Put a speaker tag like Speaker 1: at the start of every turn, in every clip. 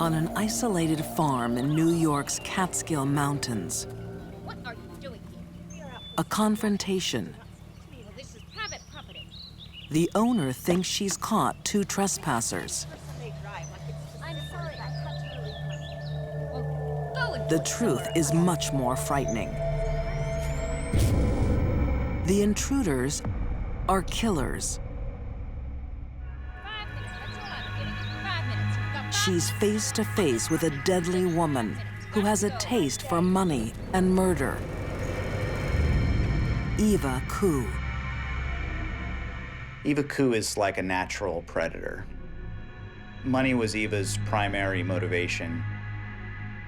Speaker 1: On an isolated farm in New York's Catskill Mountains,
Speaker 2: What are you doing here?
Speaker 1: a confrontation.
Speaker 2: Well, this is private property.
Speaker 1: The owner thinks she's caught two trespassers.
Speaker 2: I'm sorry, I cut you really. Well, go and
Speaker 1: The truth is much more frightening. The intruders are killers.
Speaker 2: 5 minutes. That's all I'm giving you. 5 minutes. You've got 5
Speaker 1: She's face to face with a deadly woman who has a taste for money and murder. Eva Koo.
Speaker 3: Eva Koo is like a natural predator. Money was Eva's primary motivation,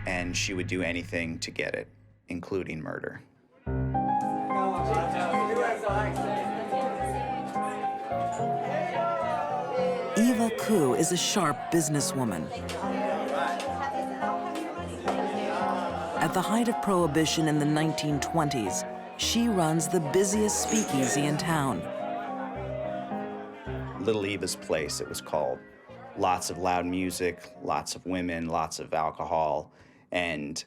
Speaker 3: and she would do anything to get it, including murder.
Speaker 1: Eva Koo is a sharp businesswoman. At the height of Prohibition in the 1920s, she runs the busiest speakeasy in town.
Speaker 3: Little Eva's Place, it was called. Lots of loud music, lots of women, lots of alcohol, and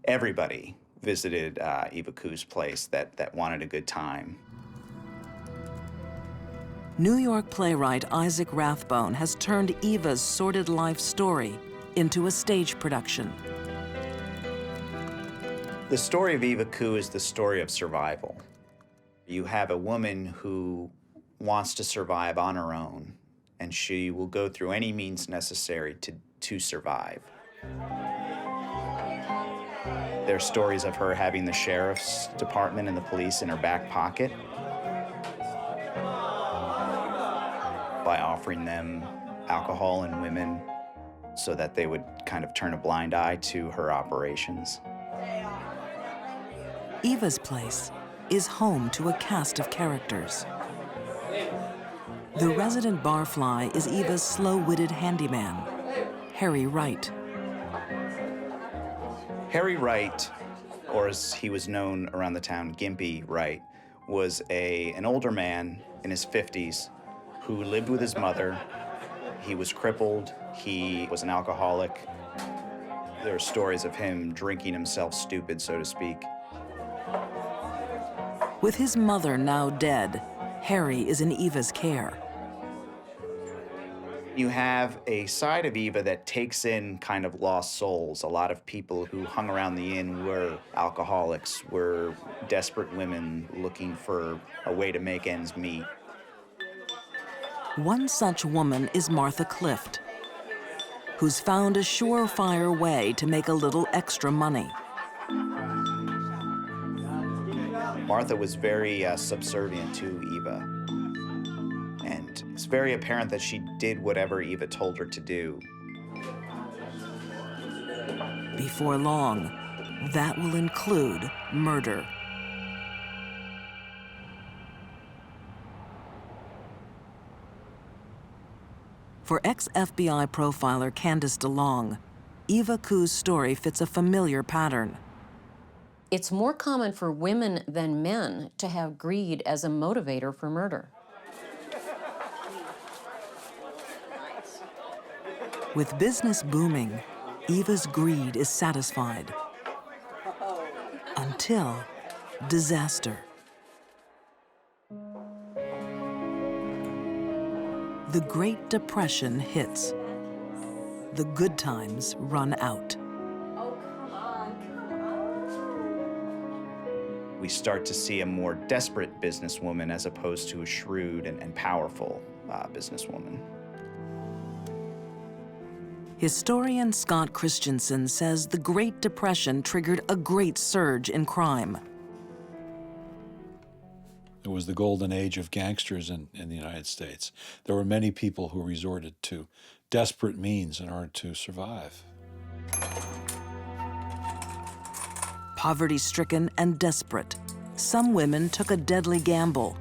Speaker 3: everybody visited Eva Koo's place that wanted a good time.
Speaker 1: New York playwright Isaac Rathbone has turned Eva's sordid life story into a stage production.
Speaker 3: The story of Eva Koo is the story of survival. You have a woman who wants to survive on her own, and she will go through any means necessary to survive. There are stories of her having the sheriff's department and the police in her back pocket by offering them alcohol and women so that they would kind of turn a blind eye to her operations.
Speaker 1: Eva's Place is home to a cast of characters. The resident barfly is Eva's slow-witted handyman, Harry Wright.
Speaker 3: Harry Wright, or as he was known around the town, Gimpy Wright, was an older man in his 50s who lived with his mother. He was crippled, he was an alcoholic. There are stories of him drinking himself stupid, so to speak.
Speaker 1: With his mother now dead, Harry is in Eva's care.
Speaker 3: You have a side of Eva that takes in kind of lost souls. A lot of people who hung around the inn were alcoholics, were desperate women looking for a way to make ends meet.
Speaker 1: One such woman is Martha Clift, who's found a surefire way to make a little extra money.
Speaker 3: Martha was very subservient to Eva, and it's very apparent that she did whatever Eva told her to do.
Speaker 1: Before long, that will include murder. For ex-FBI profiler Candice DeLong, Eva Koo's story fits a familiar pattern.
Speaker 4: It's more common for women than men to have greed as a motivator for murder.
Speaker 1: With business booming, Eva's greed is satisfied. Until disaster. The Great Depression hits. The good times run out.
Speaker 3: We start to see a more desperate businesswoman as opposed to a shrewd and powerful businesswoman.
Speaker 1: Historian Scott Christensen says the Great Depression triggered a great surge in crime.
Speaker 5: It was the golden age of gangsters in the United States. There were many people who resorted to desperate means in order to survive.
Speaker 1: Poverty-stricken and desperate, some women took a deadly gamble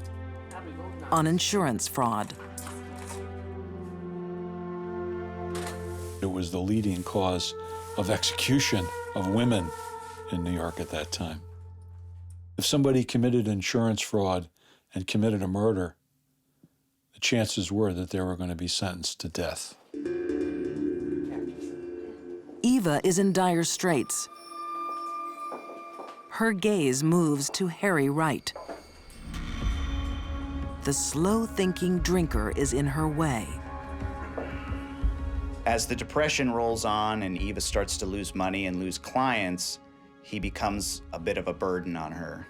Speaker 1: on insurance fraud.
Speaker 5: It was the leading cause of execution of women in New York at that time. If somebody committed insurance fraud and committed a murder, the chances were that they were going to be sentenced to death.
Speaker 1: Eva is in dire straits. Her gaze moves to Harry Wright. The slow-thinking drinker is in her way.
Speaker 3: As the depression rolls on and Eva starts to lose money and lose clients, he becomes a bit of a burden on her.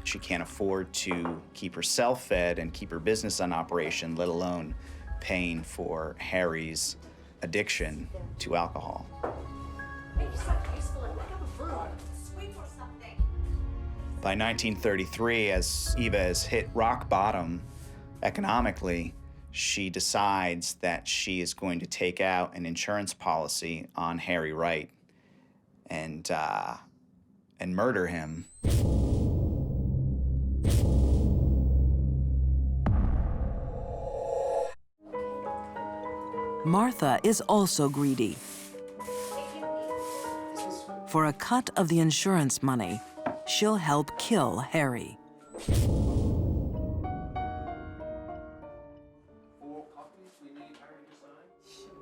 Speaker 3: She can't afford to keep herself fed and keep her business on operation, let alone paying for Harry's addiction to alcohol. By 1933, as Eva has hit rock bottom economically, she decides that she is going to take out an insurance policy on Harry Wright and murder him.
Speaker 1: Martha is also greedy. For a cut of the insurance money, she'll help kill Harry.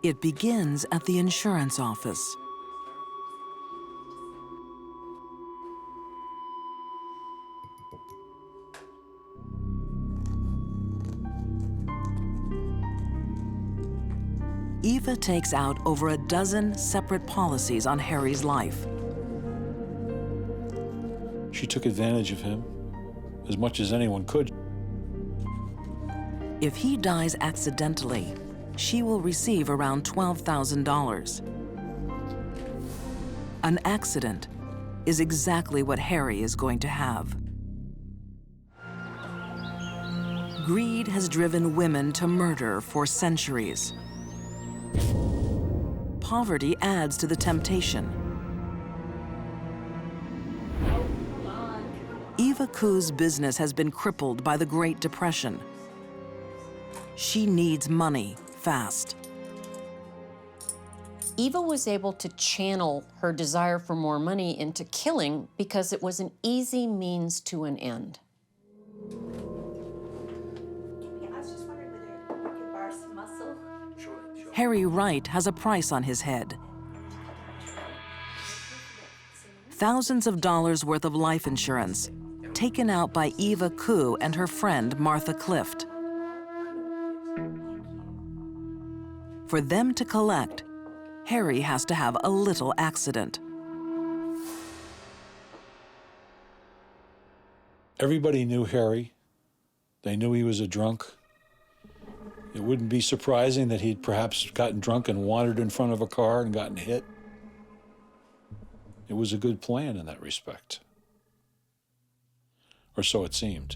Speaker 1: It begins at the insurance office. Eva takes out over a dozen separate policies on Harry's life.
Speaker 5: She took advantage of him as much as anyone could.
Speaker 1: If he dies accidentally, she will receive around $12,000. An accident is exactly what Harry is going to have. Greed has driven women to murder for centuries. Poverty adds to the temptation. Eva Ku's business has been crippled by the Great Depression. She needs money fast.
Speaker 4: Eva was able to channel her desire for more money into killing because it was an easy means to an end.
Speaker 1: Harry Wright has a price on his head. Thousands of dollars worth of life insurance taken out by Eva Ku and her friend Martha Clift. For them to collect, Harry has to have a little accident.
Speaker 5: Everybody knew Harry. They knew he was a drunk. It wouldn't be surprising that he'd perhaps gotten drunk and wandered in front of a car and gotten hit. It was a good plan in that respect. Or so it seemed.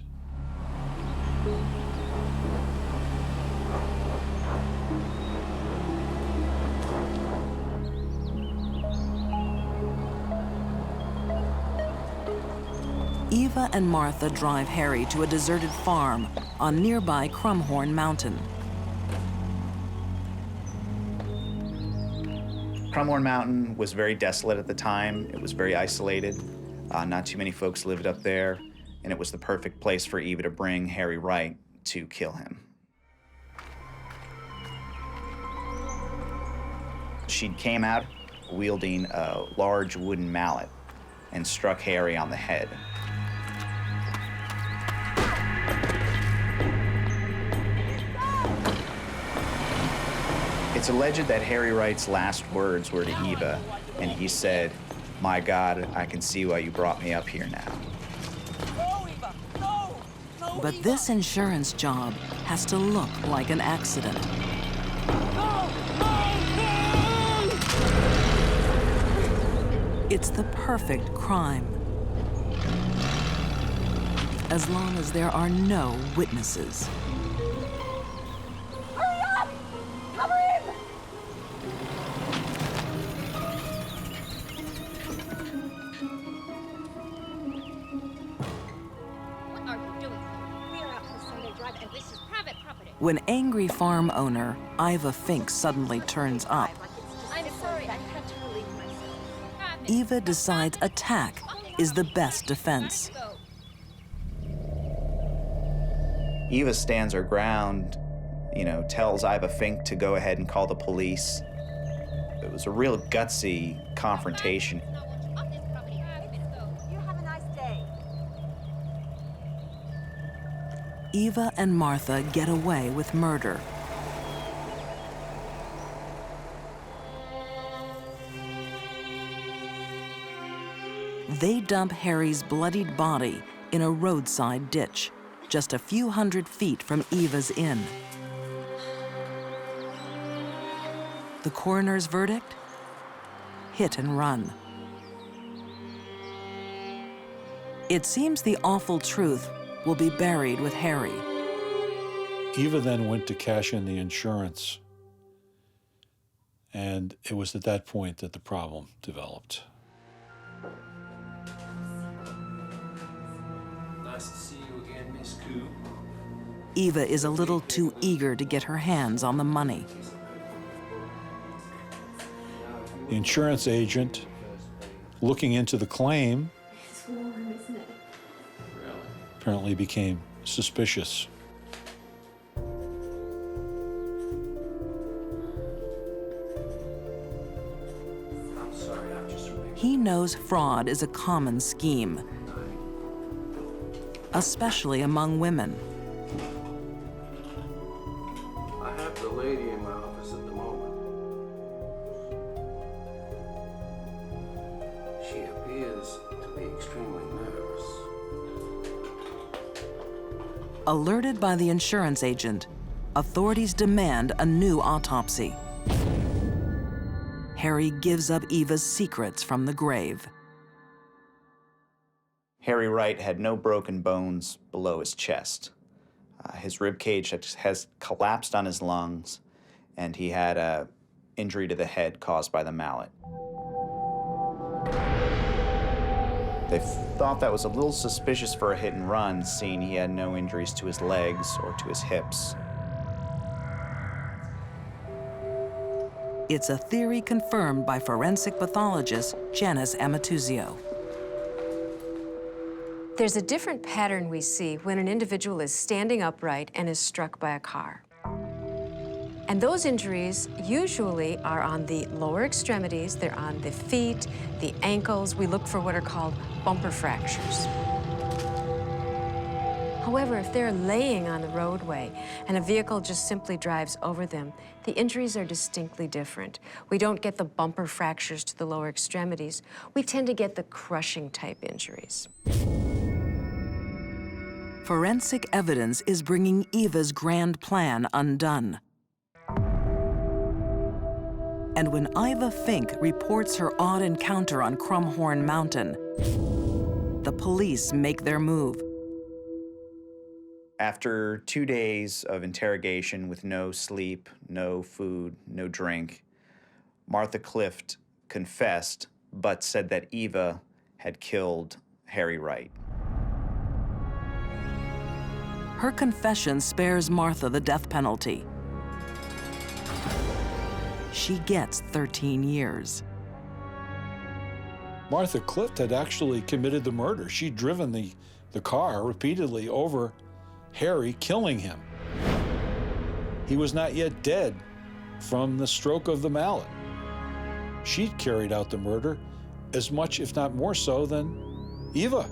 Speaker 1: Eva and Martha drive Harry to a deserted farm on nearby Crumhorn Mountain.
Speaker 3: Crumhorn Mountain was very desolate at the time. It was very isolated. Not too many folks lived up there, and it was the perfect place for Eva to bring Harry Wright to kill him. She came out wielding a large wooden mallet and struck Harry on the head. It's alleged that Harry Wright's last words were to Eva, and he said, "My God, I can see why you brought me up here now."
Speaker 6: No, Eva! No! No,
Speaker 1: But
Speaker 6: Eva!
Speaker 1: this insurance job has to look like an accident.
Speaker 6: No! No! No!
Speaker 1: It's the perfect crime. As long as there are no witnesses.
Speaker 2: Hurry up! Cover him!
Speaker 7: What are you doing? We are out for Sunday drive, and this is private property.
Speaker 1: When angry farm owner Iva Fink suddenly turns up,
Speaker 2: I'm sorry, I had to relieve myself.
Speaker 1: Eva decides attack is the best defense.
Speaker 3: Eva stands her ground, tells Iva Fink to go ahead and call the police. It was a real gutsy confrontation.
Speaker 2: You have a nice day.
Speaker 1: Eva and Martha get away with murder. They dump Harry's bloodied body in a roadside ditch, just a few hundred feet from Eva's inn. The coroner's verdict? Hit and run. It seems the awful truth will be buried with Harry.
Speaker 5: Eva then went to cash in the insurance, and it was at that point that the problem developed.
Speaker 8: Nice to see you again, Miss Coop.
Speaker 1: Eva is a little too eager to get her hands on the money.
Speaker 5: The insurance agent, looking into the claim,
Speaker 2: It's warm, isn't it?
Speaker 5: apparently became suspicious.
Speaker 8: I'm sorry, I've just remembered.
Speaker 1: He knows fraud is a common scheme, especially among women.
Speaker 8: I have the lady in my office at the moment. She appears to be extremely nervous.
Speaker 1: Alerted by the insurance agent, authorities demand a new autopsy. Harry gives up Eva's secrets from the grave.
Speaker 3: Harry Wright had no broken bones below his chest. His rib cage has collapsed on his lungs, and he had an injury to the head caused by the mallet. They thought that was a little suspicious for a hit and run, seeing he had no injuries to his legs or to his hips.
Speaker 1: It's a theory confirmed by forensic pathologist Janis Amatuzio.
Speaker 9: There's a different pattern we see when an individual is standing upright and is struck by a car. And those injuries usually are on the lower extremities, they're on the feet, the ankles. We look for what are called bumper fractures. However, if they're laying on the roadway and a vehicle just simply drives over them, the injuries are distinctly different. We don't get the bumper fractures to the lower extremities. We tend to get the crushing type injuries.
Speaker 1: Forensic evidence is bringing Eva's grand plan undone. And when Iva Fink reports her odd encounter on Crumhorn Mountain, the police make their move.
Speaker 3: After 2 days of interrogation with no sleep, no food, no drink, Martha Clift confessed, but said that Eva had killed Harry Wright.
Speaker 1: Her confession spares Martha the death penalty. She gets 13 years.
Speaker 5: Martha Clift had actually committed the murder. She'd driven the car repeatedly over Harry, killing him. He was not yet dead from the stroke of the mallet. She'd carried out the murder as much, if not more so, than Eva.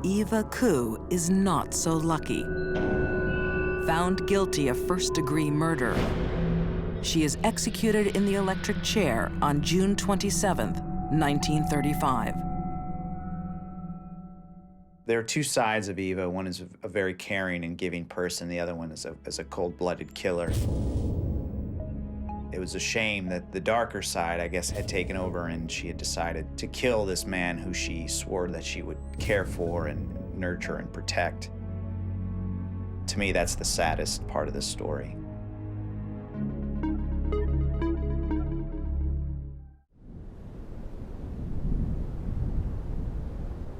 Speaker 1: Eva Koo is not so lucky. Found guilty of first-degree murder. She is executed in the electric chair on June 27, 1935.
Speaker 3: There are two sides of Eva. One is a very caring and giving person. The other one is a cold-blooded killer. It was a shame that the darker side, I guess, had taken over and she had decided to kill this man who she swore that she would care for and nurture and protect. To me, that's the saddest part of this story.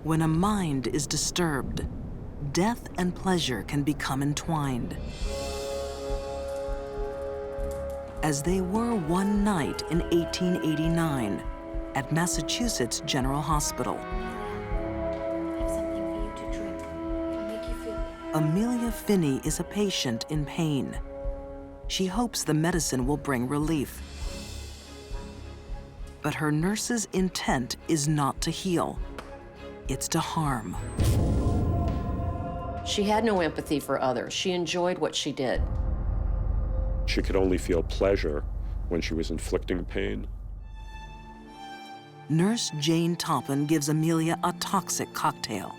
Speaker 1: When a mind is disturbed, death and pleasure can become entwined. As they were one night in 1889 at Massachusetts General Hospital.
Speaker 2: I have something for you to drink. It'll make you feel better.
Speaker 1: Amelia Finney is a patient in pain. She hopes the medicine will bring relief. But her nurse's intent is not to heal. It's to harm.
Speaker 4: She had no empathy for others. She enjoyed what she did.
Speaker 10: She could only feel pleasure when she was inflicting pain.
Speaker 1: Nurse Jane Toppin gives Amelia a toxic cocktail.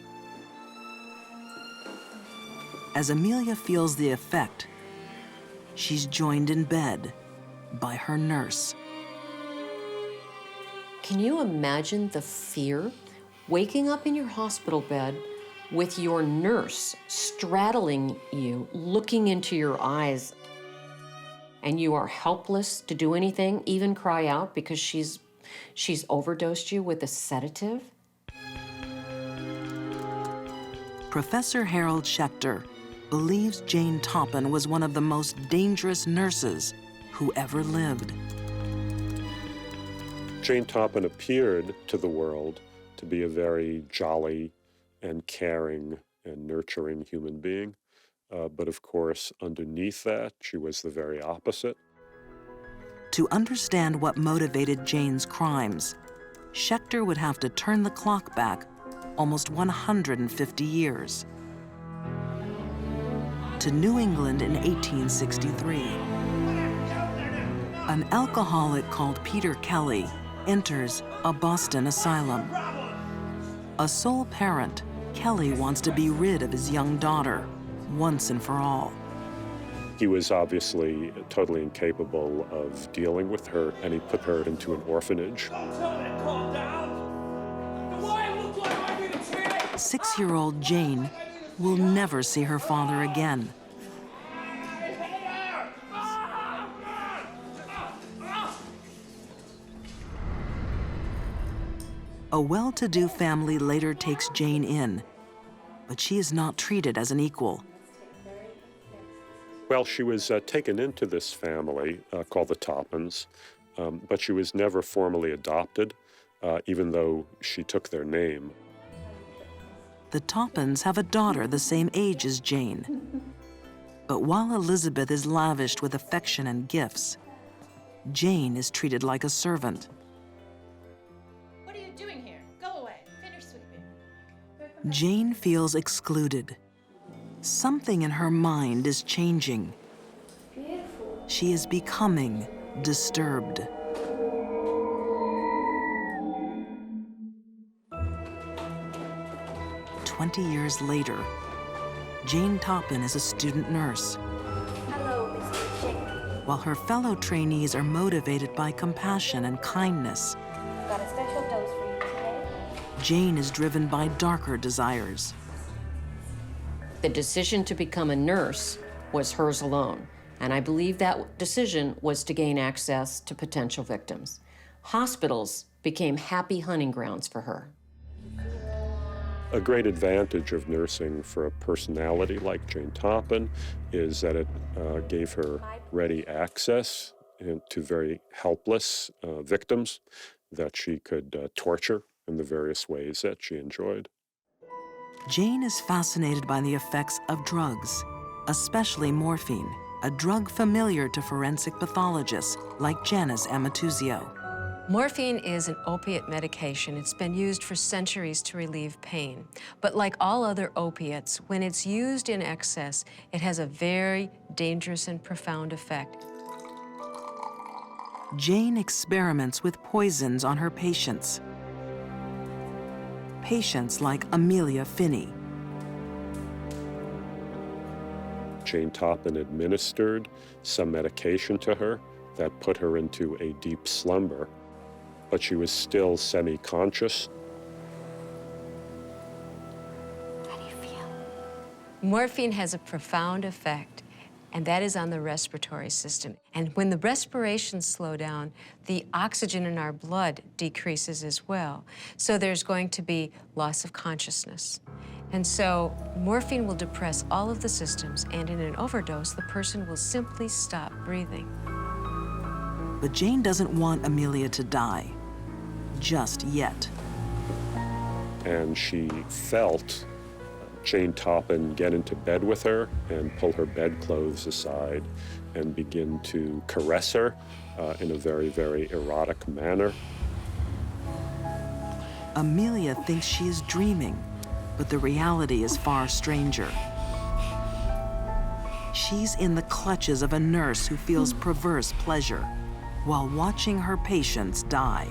Speaker 1: As Amelia feels the effect, she's joined in bed by her nurse.
Speaker 4: Can you imagine the fear? Waking up in your hospital bed with your nurse straddling you, looking into your eyes, and you are helpless to do anything, even cry out because she's overdosed you with a sedative?
Speaker 1: Professor Harold Schechter believes Jane Toppin was one of the most dangerous nurses who ever lived.
Speaker 10: Jane Toppin appeared to the world to be a very jolly and caring and nurturing human being. But of course, underneath that, she was the very opposite.
Speaker 1: To understand what motivated Jane's crimes, Schechter would have to turn the clock back almost 150 years. To New England in 1863. An alcoholic called Peter Kelly enters a Boston asylum. A sole parent, Kelly wants to be rid of his young daughter once and for all.
Speaker 10: He was obviously totally incapable of dealing with her, and he put her into an orphanage.
Speaker 1: 6-year-old Jane will never see her father again. A well-to-do family later takes Jane in, but she is not treated as an equal.
Speaker 10: Well, she was taken into this family called the Toppins, but she was never formally adopted, even though she took their name.
Speaker 1: The Toppins have a daughter the same age as Jane. But while Elizabeth is lavished with affection and gifts, Jane is treated like a servant.
Speaker 7: What are you doing here? Go away. Finish sweeping.
Speaker 1: Jane feels excluded. Something in her mind is changing. She is becoming disturbed. "20 years later, Jane Toppin is a student nurse.
Speaker 2: Hello, Mr. Jake.
Speaker 1: While her fellow trainees are motivated by compassion and kindness,
Speaker 2: Got a special dose for you today.
Speaker 1: Jane is driven by darker desires.
Speaker 4: The decision to become a nurse was hers alone, and I believe that decision was to gain access to potential victims. Hospitals became happy hunting grounds for her.
Speaker 10: A great advantage of nursing for a personality like Jane Toppin is that it gave her ready access to very helpless victims that she could torture in the various ways that she enjoyed.
Speaker 1: Jane is fascinated by the effects of drugs, especially morphine, a drug familiar to forensic pathologists like Janis Amatuzio.
Speaker 9: Morphine is an opiate medication. It's been used for centuries to relieve pain. But like all other opiates, when it's used in excess, it has a very dangerous and profound effect.
Speaker 1: Jane experiments with poisons on her patients. Patients like Amelia Finney.
Speaker 10: Jane Toppin administered some medication to her that put her into a deep slumber, but she was still semi-conscious.
Speaker 2: How do you feel?
Speaker 9: Morphine has a profound effect, and that is on the respiratory system. And when the respirations slow down, the oxygen in our blood decreases as well. So there's going to be loss of consciousness. And so morphine will depress all of the systems, and in an overdose, the person will simply stop breathing.
Speaker 1: But Jane doesn't want Amelia to die, just yet.
Speaker 10: And she felt Jane Toppin get into bed with her and pull her bedclothes aside and begin to caress her in a very, very erotic manner.
Speaker 1: Amelia thinks she is dreaming, but the reality is far stranger. She's in the clutches of a nurse who feels perverse pleasure while watching her patients die.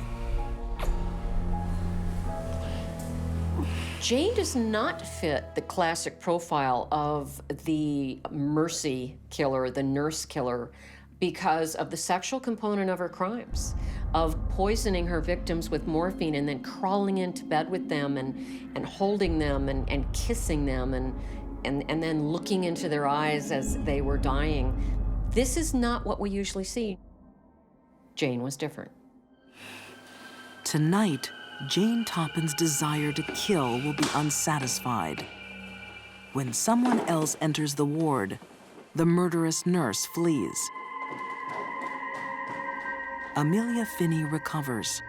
Speaker 4: Jane does not fit the classic profile of the mercy killer, the nurse killer, because of the sexual component of her crimes, of poisoning her victims with morphine and then crawling into bed with them and holding them and kissing them and then looking into their eyes as they were dying. This is not what we usually see. Jane was different.
Speaker 1: Tonight, Jane Toppin's desire to kill will be unsatisfied. When someone else enters the ward, the murderous nurse flees. Amelia Finney recovers.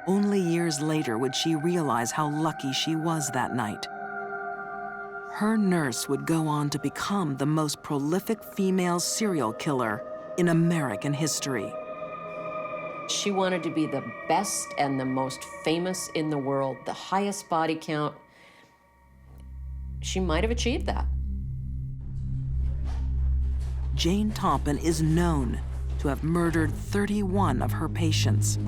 Speaker 1: Only years later would she realize how lucky she was that night. Her nurse would go on to become the most prolific female serial killer in American history.
Speaker 4: She wanted to be the best and the most famous in the world, the highest body count. She might have achieved that.
Speaker 1: Jane Toppin is known to have murdered 31 of her patients.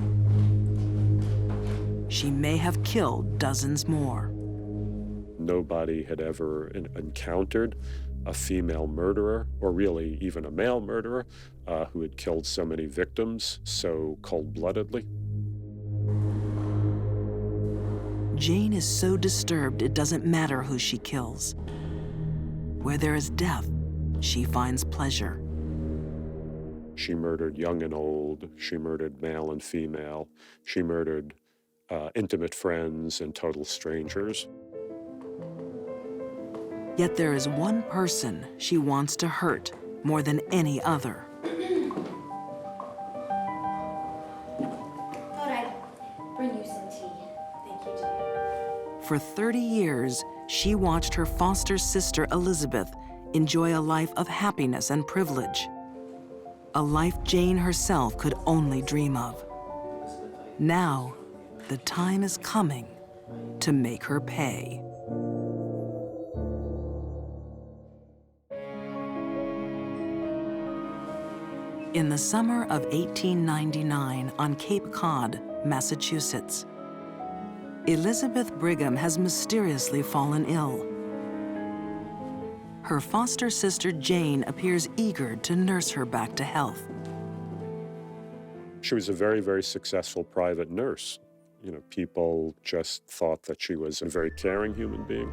Speaker 1: She may have killed dozens more.
Speaker 10: Nobody had ever encountered a female murderer, or really even a male murderer, who had killed so many victims so cold-bloodedly.
Speaker 1: Jane is so disturbed it doesn't matter who she kills. Where there is death, she finds pleasure.
Speaker 10: She murdered young and old. She murdered male and female. She murdered intimate friends and total strangers.
Speaker 1: Yet there is one person she wants to hurt more than any other.
Speaker 2: Thought I'd bring you some tea. Thank you, dear.
Speaker 1: For 30 years, she watched her foster sister Elizabeth enjoy a life of happiness and privilege. A life Jane herself could only dream of. Now, the time is coming to make her pay. In the summer of 1899 on Cape Cod, Massachusetts, Elizabeth Brigham has mysteriously fallen ill. Her foster sister Jane appears eager to nurse her back to health.
Speaker 10: She was a very, very successful private nurse. You know, people just thought that she was a very caring human being.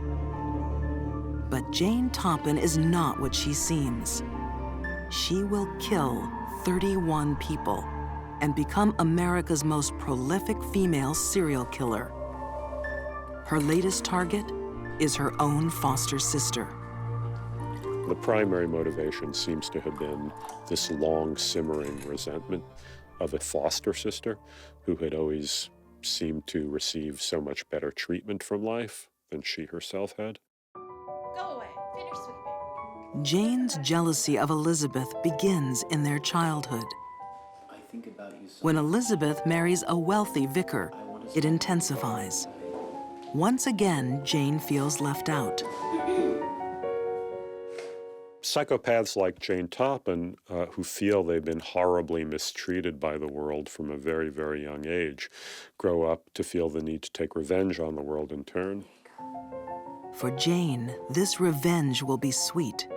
Speaker 1: But Jane Toppin is not what she seems. She will kill 31 people and become America's most prolific female serial killer. Her latest target is her own foster sister.
Speaker 10: The primary motivation seems to have been this long simmering resentment of a foster sister who had always seemed to receive so much better treatment from life than she herself had.
Speaker 2: Go away. Finish sweeping.
Speaker 1: Jane's jealousy of Elizabeth begins in their childhood. When Elizabeth marries a wealthy vicar, it intensifies. Once again, Jane feels left out.
Speaker 10: Psychopaths like Jane Toppin, who feel they've been horribly mistreated by the world from a very, very young age, grow up to feel the need to take revenge on the world in turn.
Speaker 1: For Jane, this revenge will be sweet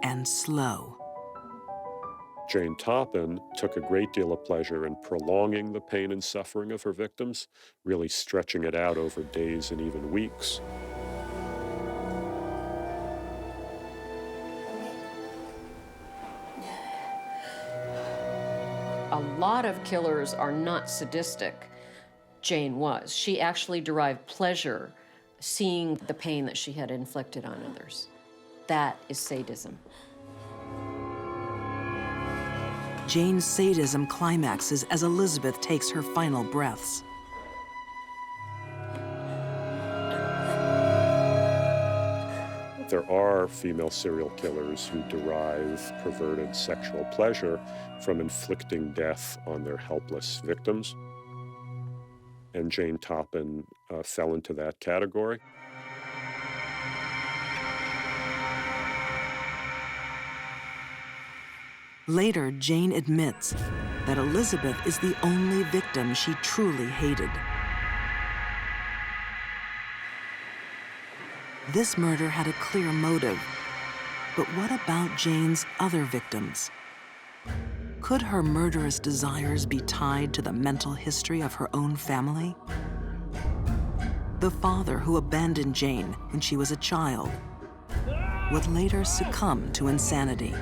Speaker 1: and slow.
Speaker 10: Jane Toppin took a great deal of pleasure in prolonging the pain and suffering of her victims, really stretching it out over days and even weeks.
Speaker 4: A lot of killers are not sadistic. Jane was. She actually derived pleasure seeing the pain that she had inflicted on others. That is sadism.
Speaker 1: Jane's sadism climaxes as Elizabeth takes her final breaths.
Speaker 10: that there are female serial killers who derive perverted sexual pleasure from inflicting death on their helpless victims. And Jane Toppin fell into that category.
Speaker 1: Later, Jane admits that Elizabeth is the only victim she truly hated. This murder had a clear motive, but what about Jane's other victims? Could her murderous desires be tied to the mental history of her own family? The father who abandoned Jane when she was a child would later succumb to insanity.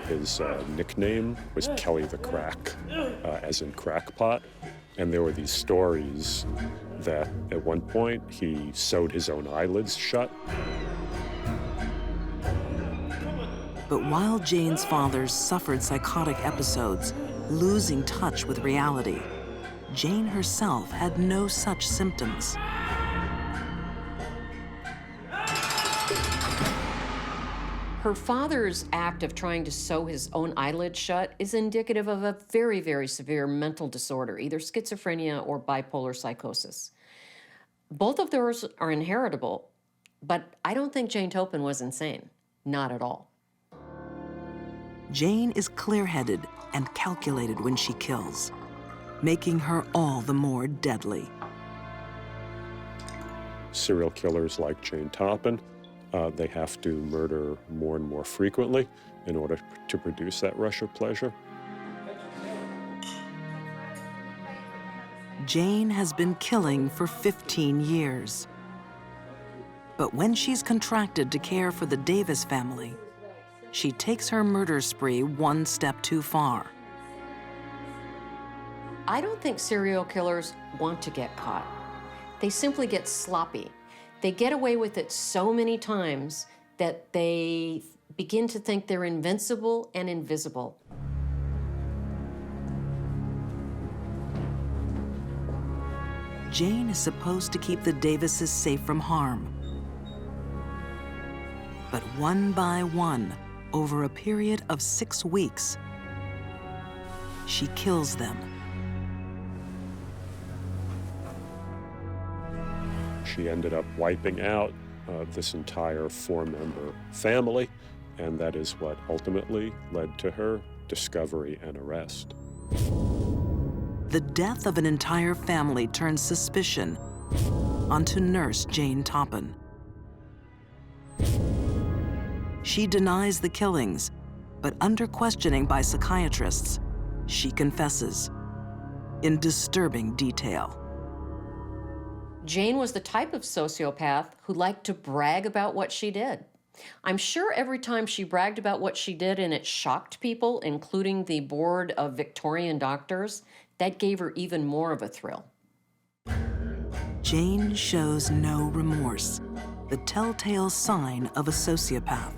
Speaker 10: His nickname was Kelly the Crack, as in crackpot. And there were these stories that at one point he sewed his own eyelids shut.
Speaker 1: But while Jane's father suffered psychotic episodes, losing touch with reality, Jane herself had no such symptoms.
Speaker 4: Her father's act of trying to sew his own eyelid shut is indicative of a very, very severe mental disorder, either schizophrenia or bipolar psychosis. Both of those are inheritable, but I don't think Jane Toppin was insane. Not at all.
Speaker 1: Jane is clear-headed and calculated when she kills, making her all the more deadly.
Speaker 10: Serial killers like Jane Toppin, they have to murder more and more frequently in order to produce that rush of pleasure.
Speaker 1: Jane has been killing for 15 years. But when she's contracted to care for the Davis family, she takes her murder spree one step too far.
Speaker 4: I don't think serial killers want to get caught. They simply get sloppy. They get away with it so many times that they begin to think they're invincible and invisible.
Speaker 1: Jane is supposed to keep the Davises safe from harm. But one by one, over a period of 6 weeks, she kills them.
Speaker 10: She ended up wiping out this entire 4-member family, and that is what ultimately led to her discovery and arrest.
Speaker 1: The death of an entire family turns suspicion onto nurse Jane Toppin. She denies the killings, but under questioning by psychiatrists, she confesses in disturbing detail.
Speaker 4: Jane was the type of sociopath who liked to brag about what she did. I'm sure every time she bragged about what she did and it shocked people, including the board of Victorian doctors, that gave her even more of a thrill.
Speaker 1: Jane shows no remorse, the telltale sign of a sociopath.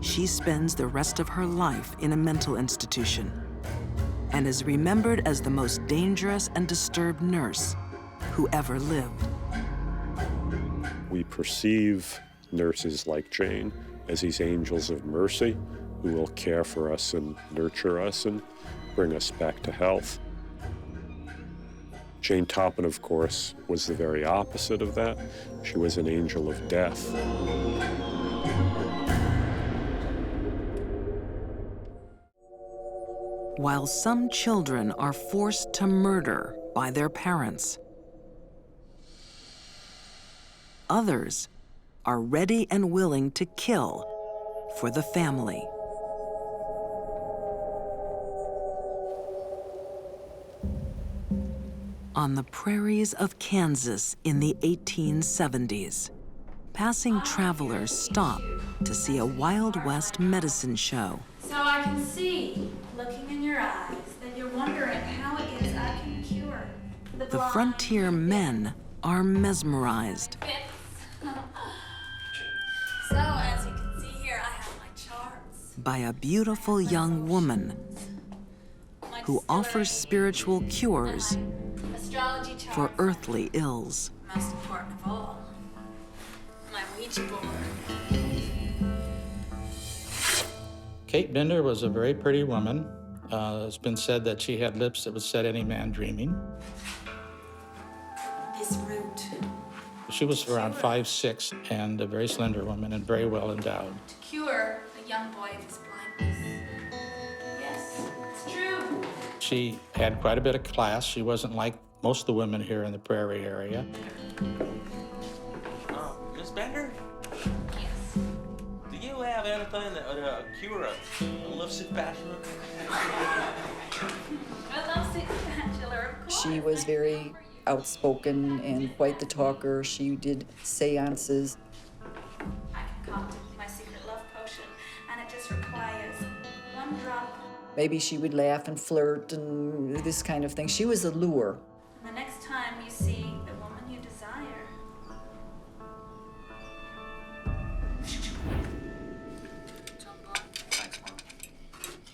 Speaker 1: She spends the rest of her life in a mental institution and is remembered as the most dangerous and disturbed nurse who ever lived.
Speaker 10: We perceive nurses like Jane as these angels of mercy who will care for us and nurture us and bring us back to health. Jane Toppin, of course, was the very opposite of that. She was an angel of death.
Speaker 1: While some children are forced to murder by their parents, others are ready and willing to kill for the family. On the prairies of Kansas in the 1870s, passing travelers stop to see a Wild West medicine show.
Speaker 11: So I can see, looking in your eyes, that you're wondering how it is I can cure the
Speaker 1: The
Speaker 11: blind.
Speaker 1: frontier men are mesmerized
Speaker 11: So as you can see here, I have my charts.
Speaker 1: by a beautiful young woman
Speaker 11: My
Speaker 1: who offers spiritual cures
Speaker 11: astrology charts.
Speaker 1: for earthly ills.
Speaker 11: Most important of all, my Ouija board.
Speaker 12: Kate Bender was a very pretty woman. It's been said that she had lips that would set any man dreaming.
Speaker 11: This root.
Speaker 12: She was around 5'6" and a very slender woman and very well endowed.
Speaker 11: To cure a young boy of his blindness. Yes, it's true.
Speaker 12: She had quite a bit of class. She wasn't like most of the women here in the Prairie area.
Speaker 6: Miss Bender?
Speaker 11: Yes.
Speaker 6: Do you have anything that would cure a lovesick bachelor?
Speaker 11: A lovesick bachelor, of course.
Speaker 13: She was very outspoken and quite the talker. She did seances.
Speaker 11: I concocted my secret love potion, and it just requires one drop.
Speaker 13: Maybe she would laugh and flirt and this kind of thing. She was a lure.
Speaker 11: And the next time you see the woman you desire,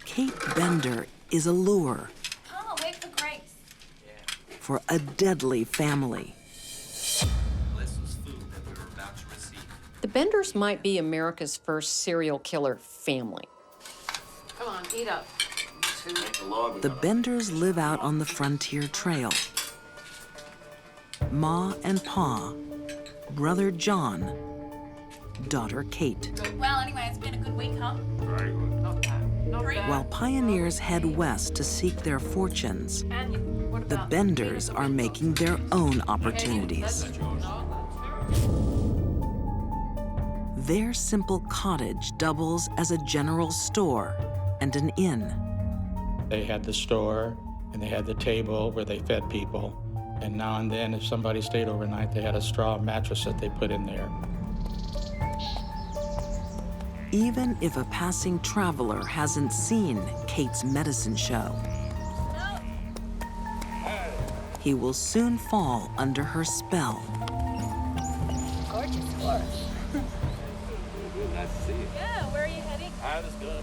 Speaker 1: Kate Bender is a lure
Speaker 11: oh, wait for Grace.
Speaker 1: for a deadly family.
Speaker 6: This was food that we were about to receive.
Speaker 4: The Benders might be America's first serial killer family.
Speaker 14: Come on, eat up.
Speaker 1: The Benders live out on the frontier trail. Ma and Pa, brother John, daughter Kate.
Speaker 11: Well, anyway, it's been a good week, huh?
Speaker 14: Not bad. Not bad.
Speaker 1: While pioneers head west to seek their fortunes, the Benders are making their own opportunities. Their simple cottage doubles as a general store and an inn.
Speaker 12: They had the store, and they had the table where they fed people. And now and then, if somebody stayed overnight, they had a straw mattress that they put in there.
Speaker 1: Even if a passing traveler hasn't seen Kate's medicine show, he will soon fall under her spell.
Speaker 2: Gorgeous horse.
Speaker 6: Nice to see you.
Speaker 2: Yeah, where are you heading?
Speaker 6: I was going to.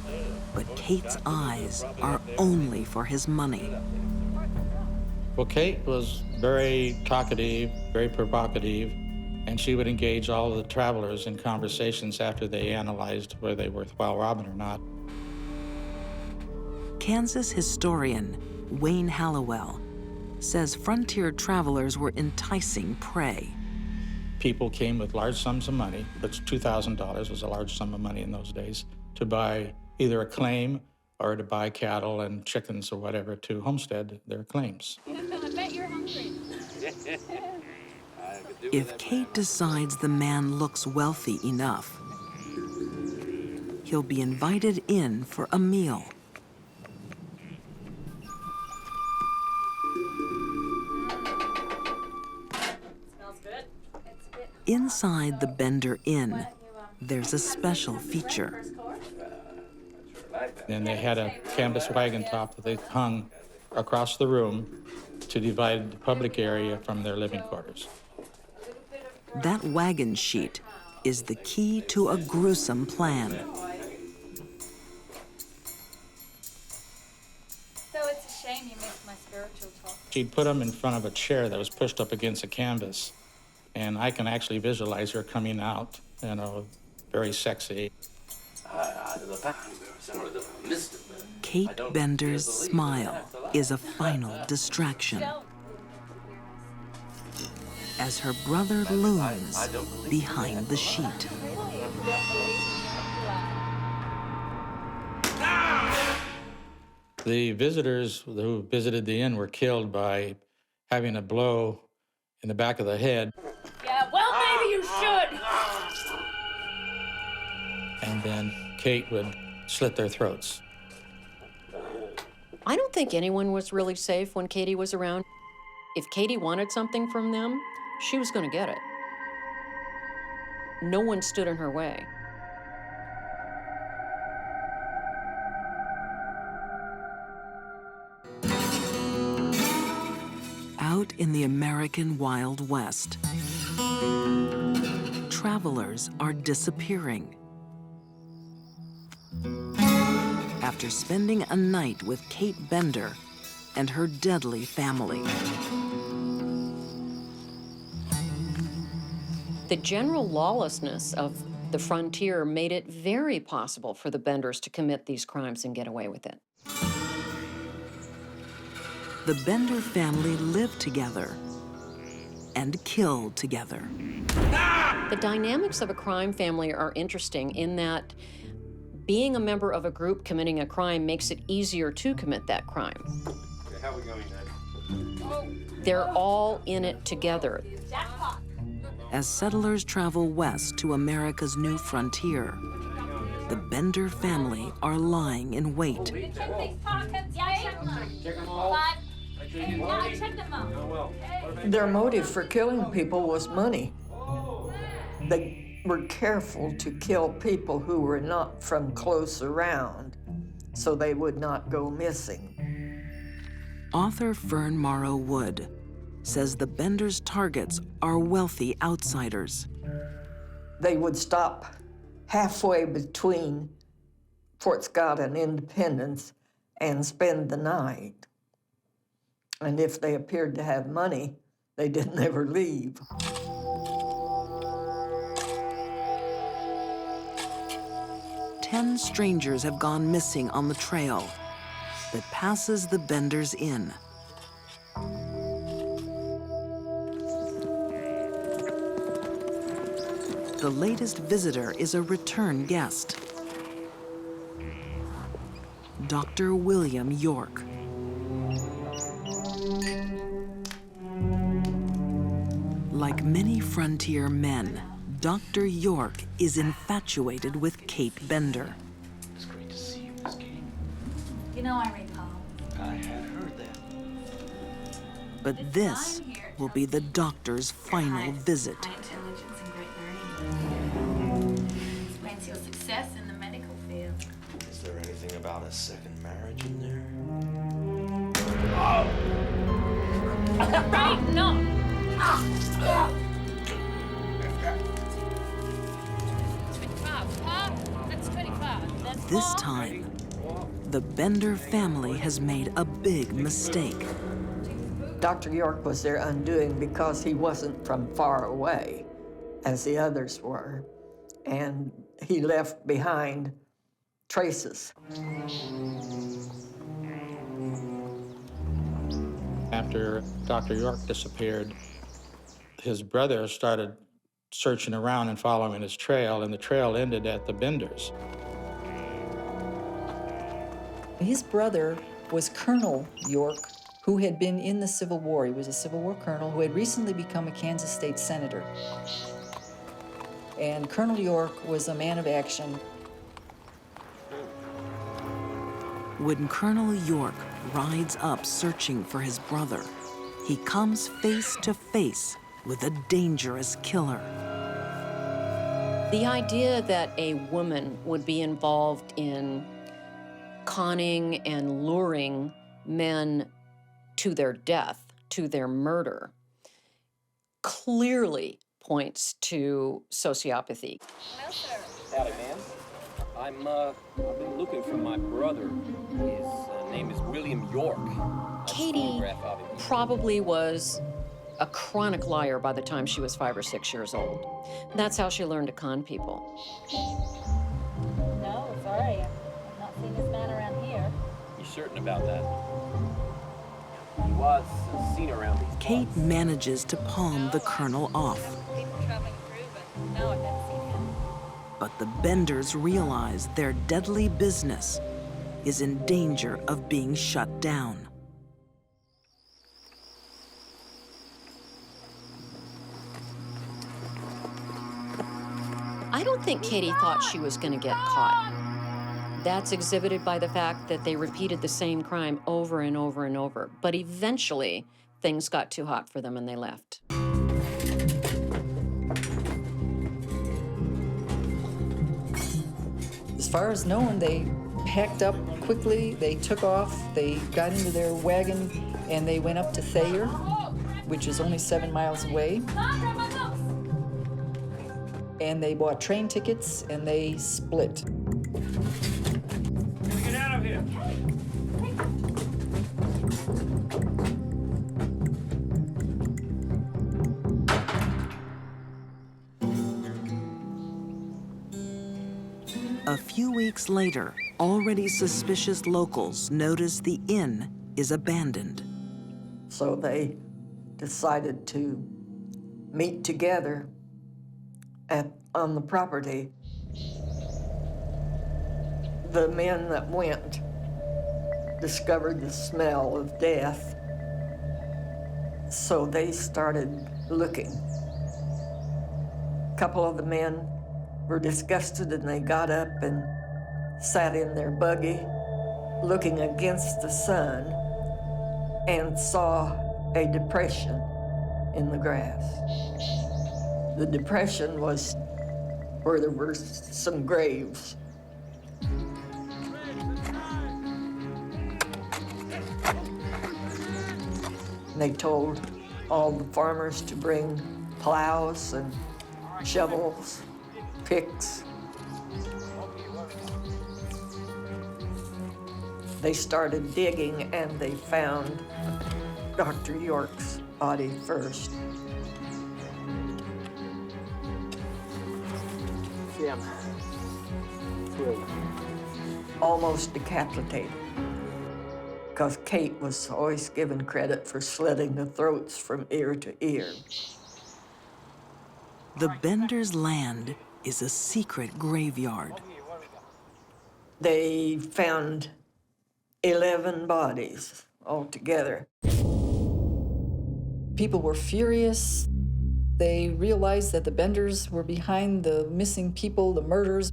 Speaker 1: But Kate's eyes are only for his money.
Speaker 12: Well, Kate was very talkative, very provocative, and she would engage all of the travelers in conversations after they analyzed whether they were worthwhile robbing or not.
Speaker 1: Kansas historian Wayne Hallowell says frontier travelers were enticing prey.
Speaker 12: People came with large sums of money, which $2,000 was a large sum of money in those days, to buy either a claim or to buy cattle and chickens or whatever to homestead their claims.
Speaker 2: I bet you're hungry.
Speaker 1: If Kate decides the man looks wealthy enough, he'll be invited in for a meal.
Speaker 11: Smells good. It's a bit.
Speaker 1: Inside the Bender Inn, there's a special feature.
Speaker 12: And they had a canvas wagon top that they hung across the room to divide the public area from their living quarters.
Speaker 1: That wagon sheet is the key to a gruesome plan.
Speaker 11: So it's a shame you missed my spiritual talk.
Speaker 12: She'd put them in front of a chair that was pushed up against a canvas, and I can actually visualize her coming out, you know, very sexy.
Speaker 1: Kate Bender's smile is a final distraction as her brother looms behind the sheet.
Speaker 12: The visitors who visited the inn were killed by having a blow in the back of the head.
Speaker 2: Yeah, well, maybe you should.
Speaker 12: And then Kate would slit their throats.
Speaker 4: I don't think anyone was really safe when Katie was around. If Katie wanted something from them, she was going to get it. No one stood in her way.
Speaker 1: Out in the American Wild West, travelers are disappearing. After spending a night with Kate Bender and her deadly family.
Speaker 4: The general lawlessness of the frontier made it very possible for the Benders to commit these crimes and get away with it.
Speaker 1: The Bender family lived together and killed together.
Speaker 4: The dynamics of a crime family are interesting in that being a member of a group committing a crime makes it easier to commit that crime.
Speaker 8: Okay, how are we going then?
Speaker 4: They're all in it together.
Speaker 1: As settlers travel west to America's new frontier, the Bender family are lying in wait.
Speaker 2: Check these pockets, check them all. Yeah, I checked them all.
Speaker 13: Their motive for killing people was money. They were careful to kill people who were not from close around, so they would not go missing.
Speaker 1: Author Fern Morrow Wood says the Benders' targets are wealthy outsiders.
Speaker 13: They would stop halfway between Fort Scott and Independence and spend the night. And if they appeared to have money, they didn't ever leave.
Speaker 1: Ten strangers have gone missing on the trail that passes the Benders Inn. The latest visitor is a return guest, Dr. William York. Like many frontier men, Dr. York is infatuated with Kate Bender.
Speaker 6: It's great to see you, Miss Kate.
Speaker 11: You know, I recall.
Speaker 6: I had heard that.
Speaker 1: But this will be the doctor's final visit.
Speaker 11: High intelligence and great learning. This brings you success in the medical field.
Speaker 6: Is there anything about a second marriage in there?
Speaker 2: Right? No.
Speaker 1: This time, the Bender family has made a big mistake.
Speaker 13: Dr. York was their undoing because he wasn't from far away, as the others were, and he left behind traces.
Speaker 12: After Dr. York disappeared, his brother started searching around and following his trail, and the trail ended at the Benders.
Speaker 13: His brother was Colonel York, who had been in the Civil War. He was a Civil War colonel who had recently become a Kansas state senator. And Colonel York was a man of action.
Speaker 1: When Colonel York rides up searching for his brother, he comes face to face with a dangerous killer.
Speaker 4: The idea that a woman would be involved in conning and luring men to their death, to their murder, clearly points to sociopathy.
Speaker 2: Hello, sir.
Speaker 15: Howdy, ma'am. I've been looking for my brother. His name is William York.
Speaker 4: Katie probably was a chronic liar by the time she was 5 or 6 years old. That's how she learned to con people.
Speaker 11: No, sorry. I've not seen this man around here.
Speaker 15: You certain about that? He was seen around these
Speaker 1: Kate
Speaker 15: parts.
Speaker 1: manages to palm the colonel off.
Speaker 2: People traveling through, but no, I've never seen him.
Speaker 1: But the Benders realize their deadly business is in danger of being shut down.
Speaker 4: I don't think Katie thought she was going to get caught. That's exhibited by the fact that they repeated the same crime over and over and over. But eventually, things got too hot for them and they left.
Speaker 13: As far as known, they packed up quickly, they took off, they got into their wagon, and they went up to Thayer, which is only 7 miles away. And they bought train tickets, and they split.
Speaker 8: Get out of here!
Speaker 1: A few weeks later, already suspicious locals notice the inn is abandoned.
Speaker 13: So they decided to meet together on the property. The men that went discovered the smell of death, so they started looking. A couple of the men were disgusted, and they got up and sat in their buggy looking against the sun and saw a depression in the grass. The depression was where there were some graves. They told all the farmers to bring plows and shovels, picks. They started digging, and they found Dr. York's body first. Almost decapitated, because Kate was always given credit for slitting the throats from ear to ear.
Speaker 1: The Benders' land is a secret graveyard.
Speaker 13: They found 11 bodies altogether.
Speaker 16: People were furious. They realized that the Benders were behind the missing people, the murders.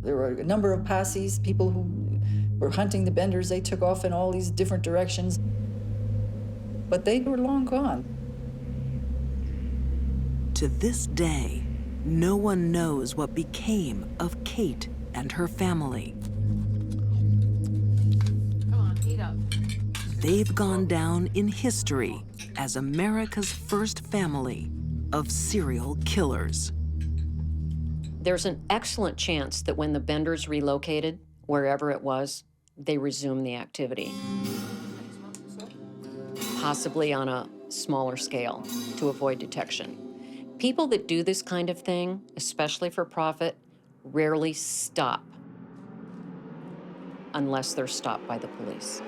Speaker 16: There were a number of posses, people who were hunting the Benders. They took off in all these different directions, but they were long gone.
Speaker 1: To this day, no one knows what became of Kate and her family.
Speaker 14: Come on, eat up.
Speaker 1: They've gone down in history as America's first family of serial killers.
Speaker 4: There's an excellent chance that when the Benders relocated, wherever it was, they resumed the activity. Possibly on a smaller scale to avoid detection. People that do this kind of thing, especially for profit, rarely stop unless they're stopped by the police.